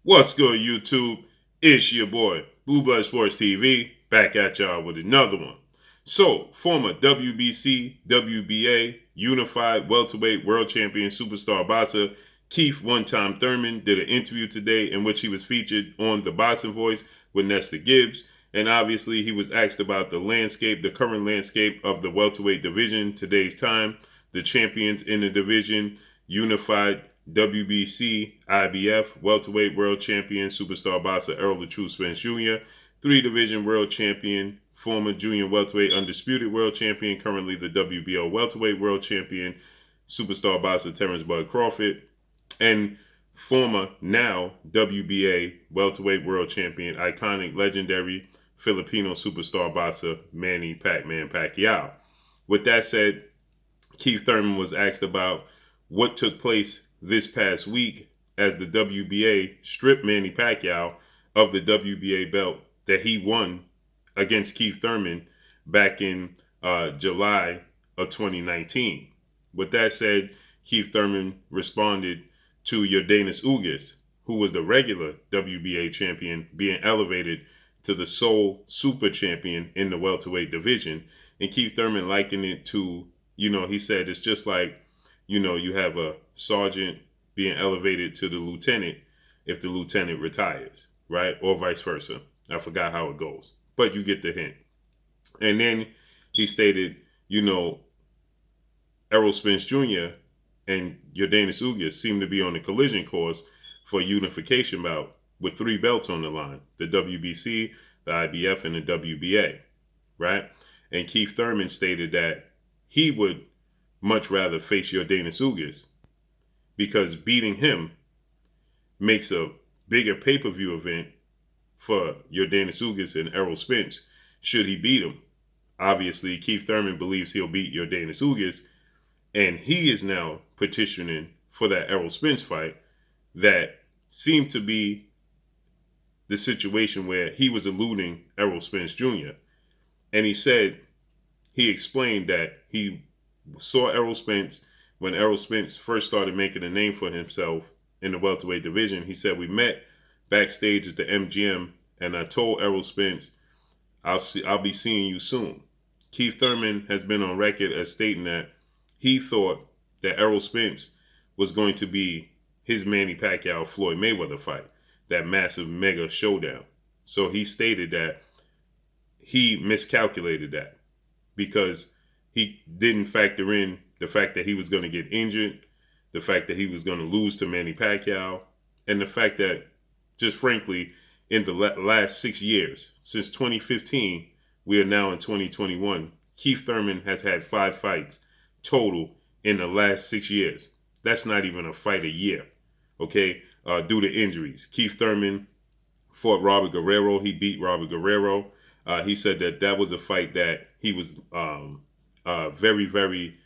What's good, YouTube? It's your boy, Blue Blood Sports TV, back at y'all with another one. So, former WBC, WBA, Unified Welterweight World Champion Superstar boxer Keith one-time Thurman did an interview today in which he was featured on The Boxing Voice with Nesta Gibbs. And obviously, he was asked about the landscape, the current landscape of the welterweight division today's time, the champions in the division, Unified WBC, IBF, welterweight world champion, superstar boxer Errol the True Spence Jr., 3-division world champion, former junior welterweight undisputed world champion, currently the WBO welterweight world champion, superstar boxer Terrence Bud Crawford, and former now WBA welterweight world champion, iconic, legendary Filipino superstar boxer Manny Pac-Man Pacquiao. With that said, Keith Thurman was asked about what took place this past week as the WBA stripped Manny Pacquiao of the WBA belt that he won against Keith Thurman back in July of 2019. With that said, Keith Thurman responded to Yordenis Ugas, who was the regular WBA champion, being elevated to the sole super champion in the welterweight division. And Keith Thurman likened it to, he said it's just like, you have a sergeant being elevated to the lieutenant if the lieutenant retires, right? Or vice versa. I forgot how it goes, but you get the hint. And then he stated, Errol Spence Jr. and Yordenis Ugas seem to be on the collision course for a unification bout with 3 belts on the line, the WBC, the IBF, and the WBA, right? And Keith Thurman stated that he would much rather face Yordenis Ugas because beating him makes a bigger pay-per-view event for Yordenis Ugas and Errol Spence should he beat him. Obviously, Keith Thurman believes he'll beat Yordenis Ugas, and he is now petitioning for that Errol Spence fight that seemed to be the situation where he was eluding Errol Spence Jr. And he explained that he saw Errol Spence when Errol Spence first started making a name for himself in the welterweight division. He said, we met backstage at the MGM, and I told Errol Spence, I'll be seeing you soon. Keith Thurman has been on record as stating that he thought that Errol Spence was going to be his Manny Pacquiao Floyd Mayweather fight, that massive mega showdown. So he stated that he miscalculated that because he didn't factor in the fact that he was going to get injured, the fact that he was going to lose to Manny Pacquiao, and the fact that, just frankly, in the last 6 years, since 2015, we are now in 2021, Keith Thurman has had 5 fights total in the last 6 years. That's not even a fight a year, okay, due to injuries. Keith Thurman fought Robert Guerrero. He beat Robert Guerrero. He said that was a fight that he was very, very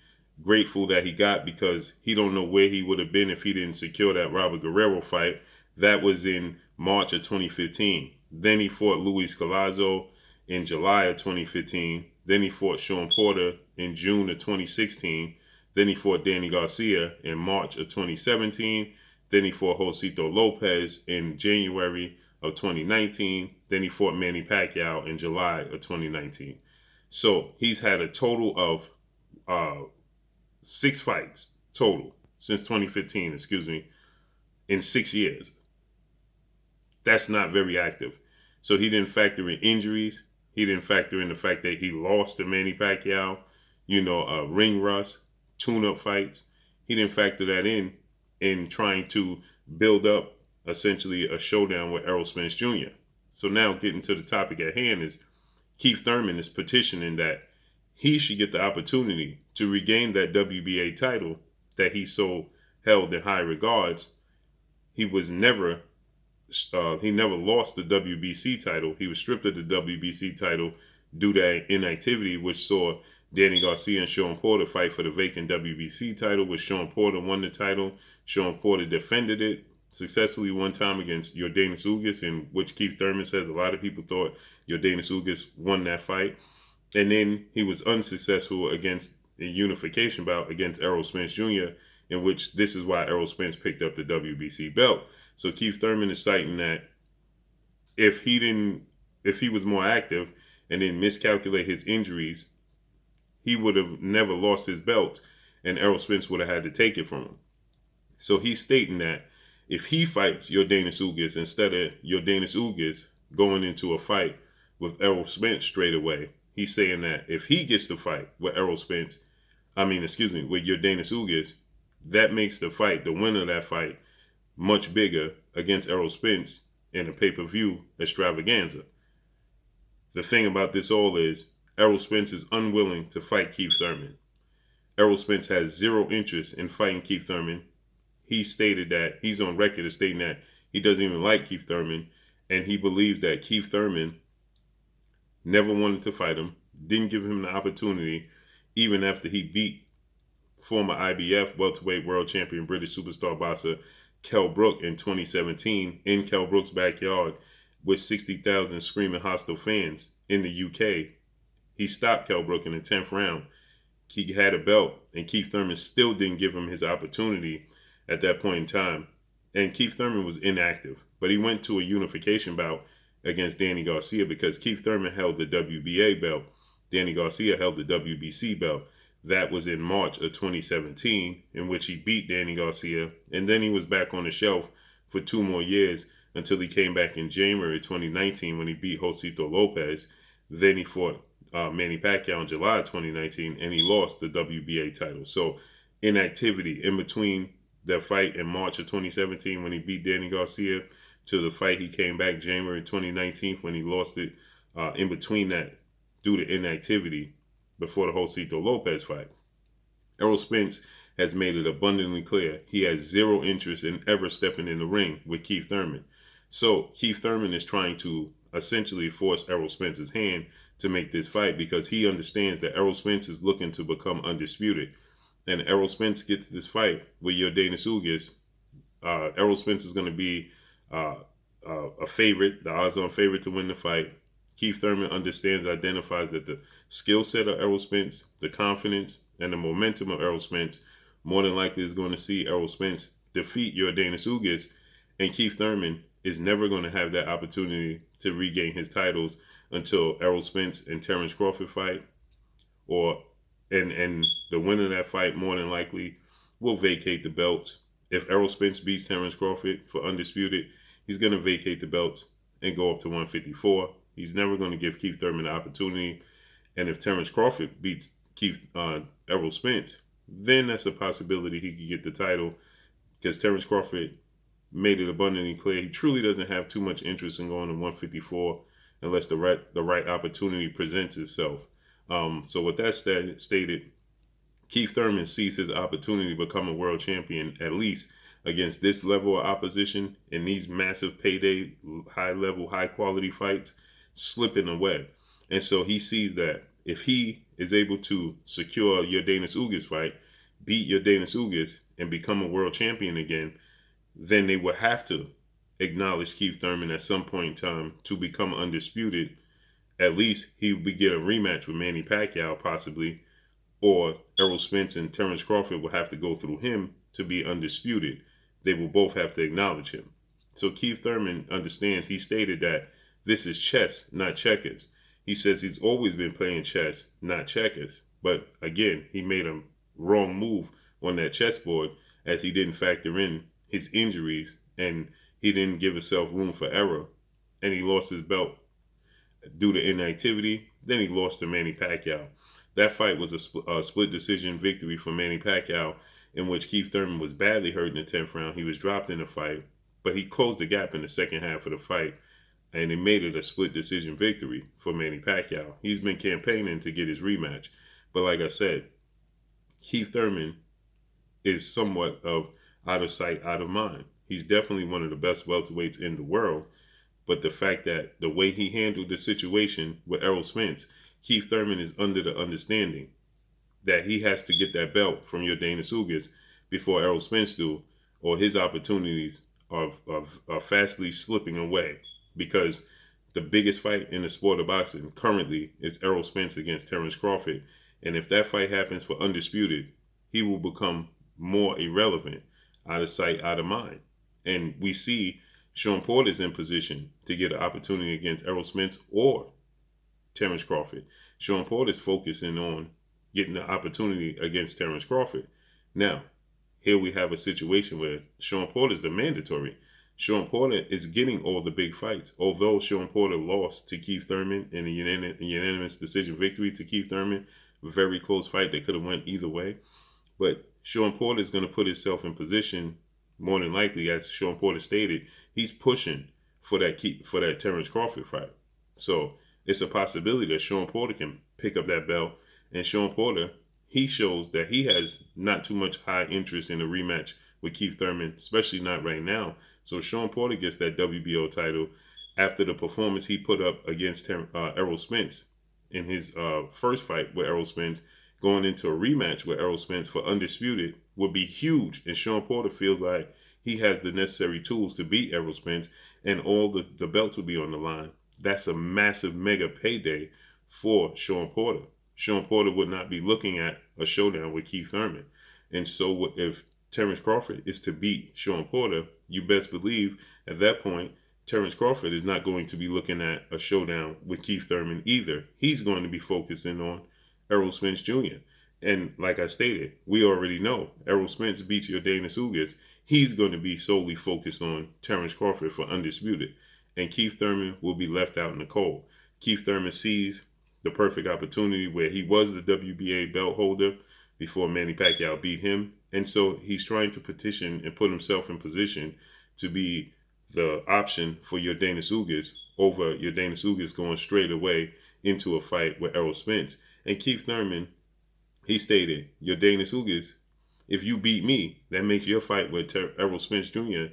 grateful that he got because he don't know where he would have been if he didn't secure that Robert Guerrero fight. That was in March of 2015. Then he fought Luis Collazo in July of 2015. Then he fought Sean Porter in June of 2016. Then he fought Danny Garcia in March of 2017. Then he fought Josito Lopez in January of 2019. Then he fought Manny Pacquiao in July of 2019. So he's had a total of 6 fights total since 2015, in 6 years. That's not very active. So he didn't factor in injuries. He didn't factor in the fact that he lost to Manny Pacquiao, ring rust, tune-up fights. He didn't factor that in trying to build up essentially a showdown with Errol Spence Jr. So now getting to the topic at hand is Keith Thurman is petitioning that he should get the opportunity to regain that WBA title that he so held in high regards. He never lost the WBC title. He was stripped of the WBC title due to inactivity, which saw Danny Garcia and Sean Porter fight for the vacant WBC title, which Sean Porter won the title. Sean Porter defended it successfully one time against Yordenis Ugas, in which Keith Thurman says a lot of people thought Yordenis Ugas won that fight. And then he was unsuccessful against a unification bout against Errol Spence Jr., in which this is why Errol Spence picked up the WBC belt. So Keith Thurman is citing that if he was more active and didn't miscalculate his injuries, he would have never lost his belt, and Errol Spence would have had to take it from him. So he's stating that if he fights Yordenis Ugas instead of Yordenis Ugas going into a fight with Errol Spence straight away, he's saying that if he gets the fight with with Yordenis Ugas, that makes the fight, the winner of that fight, much bigger against Errol Spence in a pay-per-view extravaganza. The thing about this all is Errol Spence is unwilling to fight Keith Thurman. Errol Spence has zero interest in fighting Keith Thurman. He stated that he's on record as stating that he doesn't even like Keith Thurman, and he believes that Keith Thurman never wanted to fight him, didn't give him the opportunity, even after he beat former IBF welterweight world champion British superstar boxer Kell Brook in 2017 in Kell Brook's backyard with 60,000 screaming hostile fans in the UK. He stopped Kell Brook in the 10th round. He had a belt, and Keith Thurman still didn't give him his opportunity at that point in time. And Keith Thurman was inactive, but he went to a unification bout against Danny Garcia because Keith Thurman held the WBA belt. Danny Garcia held the WBC belt. That was in March of 2017, in which he beat Danny Garcia, and then he was back on the shelf for 2 more years until he came back in January 2019 when he beat Josito Lopez. Then he fought Manny Pacquiao in July 2019, and he lost the WBA title. So inactivity in between that fight in March of 2017 when he beat Danny Garcia to the fight he came back January 2019 when he lost it, in between that due to inactivity before the Josito Lopez fight. Errol Spence has made it abundantly clear he has zero interest in ever stepping in the ring with Keith Thurman. So Keith Thurman is trying to essentially force Errol Spence's hand to make this fight because he understands that Errol Spence is looking to become undisputed. And Errol Spence gets this fight with Yordenis Ugas. Errol Spence is going to be a favorite, the odds-on favorite to win the fight. Keith Thurman understands, identifies that the skill set of Errol Spence, the confidence, and the momentum of Errol Spence more than likely is going to see Errol Spence defeat Yordenis Ugas, and Keith Thurman is never going to have that opportunity to regain his titles until Errol Spence and Terrence Crawford fight, and the winner of that fight more than likely will vacate the belts. If Errol Spence beats Terrence Crawford for undisputed, he's going to vacate the belts and go up to 154. He's never going to give Keith Thurman the opportunity. And if Terrence Crawford beats Errol Spence, then that's a possibility he could get the title because Terrence Crawford made it abundantly clear he truly doesn't have too much interest in going to 154 unless the right opportunity presents itself. So with that stated, Keith Thurman sees his opportunity to become a world champion at least against this level of opposition in these massive payday, high-level, high-quality fights slipping away. And so he sees that if he is able to secure Yordenis Ugas fight, beat Yordenis Ugas, and become a world champion again, then they will have to acknowledge Keith Thurman at some point in time to become undisputed. At least he would get a rematch with Manny Pacquiao possibly, or Errol Spence and Terrence Crawford will have to go through him to be undisputed. They will both have to acknowledge him. So Keith Thurman understands, he stated that this is chess, not checkers. He says he's always been playing chess, not checkers. But again, he made a wrong move on that chessboard as he didn't factor in his injuries and he didn't give himself room for error. And he lost his belt due to inactivity. Then he lost to Manny Pacquiao. That fight was a split decision victory for Manny Pacquiao, in which Keith Thurman was badly hurt in the 10th round. He was dropped in the fight, but he closed the gap in the second half of the fight, and he made it a split decision victory for Manny Pacquiao. He's been campaigning to get his rematch. But like I said, Keith Thurman is somewhat of out of sight, out of mind. He's definitely one of the best welterweights in the world, but the fact that the way he handled the situation with Errol Spence, Keith Thurman is under the understanding that he has to get that belt from Yordenis Ugas before Errol Spence do, or his opportunities are fastly slipping away, because the biggest fight in the sport of boxing currently is Errol Spence against Terrence Crawford. And if that fight happens for undisputed, he will become more irrelevant, out of sight, out of mind. And we see Sean Porter's in position to get an opportunity against Errol Spence or Terrence Crawford. Sean Porter's focusing on getting the opportunity against Terrence Crawford. Now, here we have a situation where Sean Porter's the mandatory. Sean Porter is getting all the big fights. Although Sean Porter lost to Keith Thurman in a unanimous decision victory to Keith Thurman, very close fight that could have went either way. But Sean Porter is going to put himself in position, more than likely, as Sean Porter stated, he's pushing for that Terrence Crawford fight. So it's a possibility that Sean Porter can pick up that belt. And Sean Porter, he shows that he has not too much high interest in a rematch with Keith Thurman, especially not right now. So Sean Porter gets that WBO title after the performance he put up against Errol Spence in his first fight with Errol Spence. Going into a rematch with Errol Spence for Undisputed would be huge. And Sean Porter feels like he has the necessary tools to beat Errol Spence, and all the belts will be on the line. That's a massive mega payday for Sean Porter. Sean Porter would not be looking at a showdown with Keith Thurman. And so if Terrence Crawford is to beat Sean Porter, you best believe at that point, Terrence Crawford is not going to be looking at a showdown with Keith Thurman either. He's going to be focusing on Errol Spence Jr. And like I stated, we already know Errol Spence beats Yordenis Ugas. He's going to be solely focused on Terrence Crawford for Undisputed. And Keith Thurman will be left out in the cold. Keith Thurman sees the perfect opportunity where he was the WBA belt holder before Manny Pacquiao beat him. And so he's trying to petition and put himself in position to be the option for Yordenis Ugas over Yordenis Ugas going straight away into a fight with Errol Spence. And Keith Thurman, he stated, Yordenis Ugas, if you beat me, that makes your fight with Errol Spence Jr.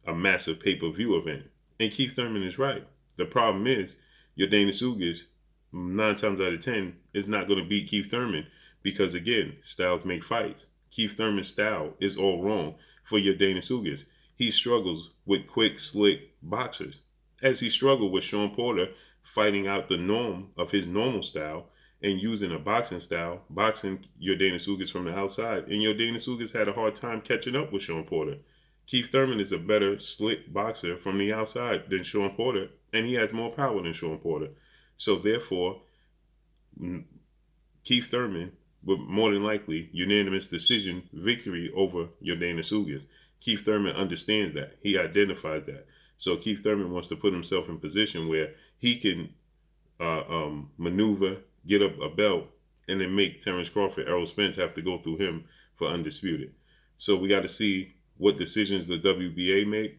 a massive pay-per-view event. And Keith Thurman is right. The problem is, Yordenis Ugas, 9 times out of 10, is not going to beat Keith Thurman because, again, styles make fights. Keith Thurman's style is all wrong for Yordenis Ugas. He struggles with quick, slick boxers, as he struggled with Sean Porter fighting out the norm of his normal style and using a boxing style, boxing Yordenis Ugas from the outside. And Yordenis Ugas had a hard time catching up with Sean Porter. Keith Thurman is a better slick boxer from the outside than Sean Porter, and he has more power than Sean Porter. So therefore, Keith Thurman would more than likely unanimous decision victory over Yordenis Ugas. Keith Thurman understands that. He identifies that. So Keith Thurman wants to put himself in position where he can maneuver, get up a belt, and then make Terrence Crawford, Errol Spence have to go through him for Undisputed. So we got to see what decisions the WBA make,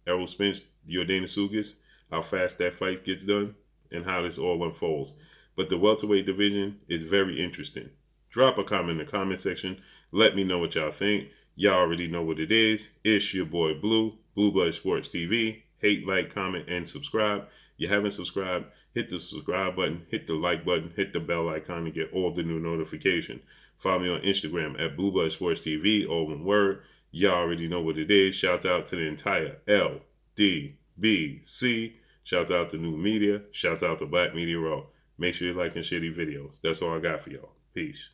Errol Spence, Yordenis Ugas, how fast that fight gets done, and how this all unfolds. But the welterweight division is very interesting. Drop a comment in the comment section. Let me know what y'all think. Y'all already know what it is. It's your boy Blue, Blue Blood Sports TV. Hate, like, comment, and subscribe. You haven't subscribed, hit the subscribe button, hit the like button, hit the bell icon to get all the new notifications. Follow me on Instagram at Blue Blood Sports TV, all one word. Y'all already know what it is. Shout out to the entire LDBC. Shout out to New Media. Shout out to Black Media Raw. Make sure you like and share these videos. That's all I got for y'all. Peace.